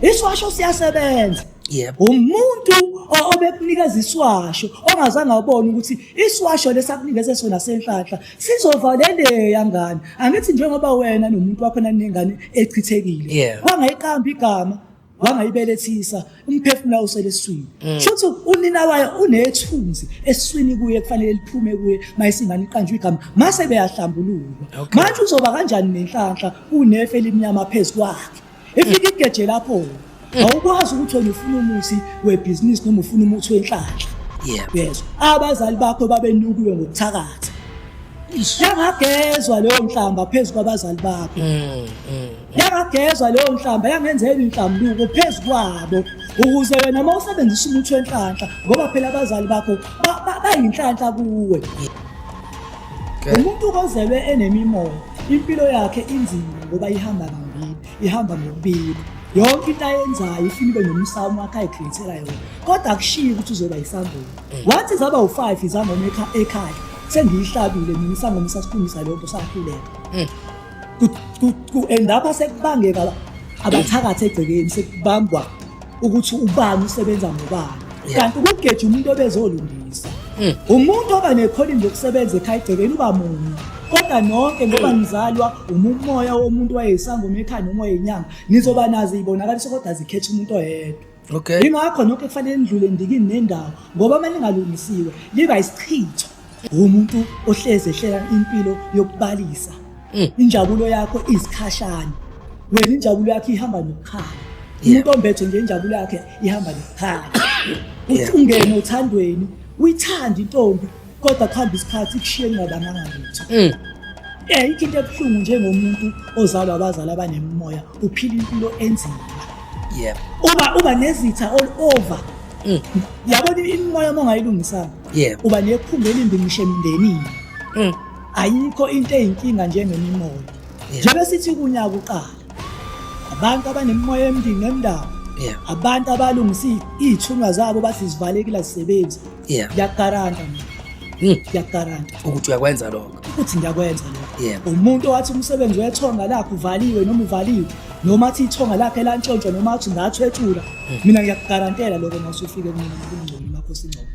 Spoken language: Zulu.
Iswasho siyasebenza. Yebo. Umuntu obekunikeza iswasho ongazange abone ukuthi iswasho lesakunikeze sona senhlanhla sizovaleleya ngani. Angithi njengoba wena nomuntu wakho nanengane echithekile. Wangayiqamba igama, wangayibelethisa, umphefumulo usele eswini. Shothi unina wayo unethunzi eswini kuye kufanele liphume kuye mayisingane iqanjwe igama mase beyahlambululwa. Manje uzoba kanjani nenhlanhla unefe elimnyama phezulu kwakhe. Ifika igeje lapho. Awukwazi ukuthi wena ufuna umuthi webhizinisi noma ufuna umuthi wenhlanhla. Yes. Abazali bakho babenukuwe ngokuthakatha. Yangagezwa leyo mhlamba phezulu kwabazali bakho. Yangagezwa leyo mhlamba yangenzela inhlambuluko phezulu kwabo ukuze wena mawusebenzisa umuthi wenhlanhla ngoba phela abazali bakho bayinhlanhla kuwe. Umuntu ozelwe enemimoya impilo yakhe inzima ngoba ihamba ngambili, ihamba ngokubili. Yonke into ayenzayo ifuna ibe nomsamo wakhe ayicreatela yona. Kodwa akushiyi ukuthi uzoba isangoma. Wathi zaba u5 izangoma ekhaya. Sengiyihlabile mina isangoma sasiphumisa lonto sahluleka. Endapha sekubangeka abathakathe egcekeni sekubambwa ukuthi ubani usebenza ngobani. Kanti ukugeja umuntu obezolungisa. Umuntu oba nekhono lokusebenza ekhaya egcekeni uba munye. Kodwa nonke ngoba ngizalwa umoya womuntu wayesangoma ekhaya noma yenyanga nizoba nazi ibonakaliso kodwa zikhetha umuntu oyedwa. Ingakho nonke kufanele ndlule ndikini nendawo ngoba manje ngalungisiwe liba isichitho umuntu ohleze ehlela impilo yokubalisa. Injabulo yakho izikhashana. Wena injabulo yakho ihamba nokukhala. Umuntu ombethe nje injabulo yakhe ihamba nokukhala. Ungene uthandweni uyithanda intombi kodwa kuhamba isikhathi kushiye ngabanganga lutho. Ikinto ebuhlungu njengomuntu ozalwa abazali abanemimoya uphila impilo enzima. Uba nezitha all over. Yabona imimoya mongayilungisanga. Uba nephunga elimbi ngisho emndenini. Ayikho into eyinkinga njengemimoya. Njengoba sithi kunyaka uqala. Abantu abanemimoya emndini nendawo. Abantu abalungisa izithunywa zabo bathi zivalekile zisebenza. Yagaranta mina. Yagaranta ukuthi uyakwenza lokho. Ukuthi ngiyakwenza lokho. Umuntu owathi umsebenzi wethonga lakho uvaliwe noma uvaliwe noma athi ithonga lakhe elantshontshwa noma athi ngathwethula mina ngiyakugarantela lokho masufike mina ngingcono lapho singcono.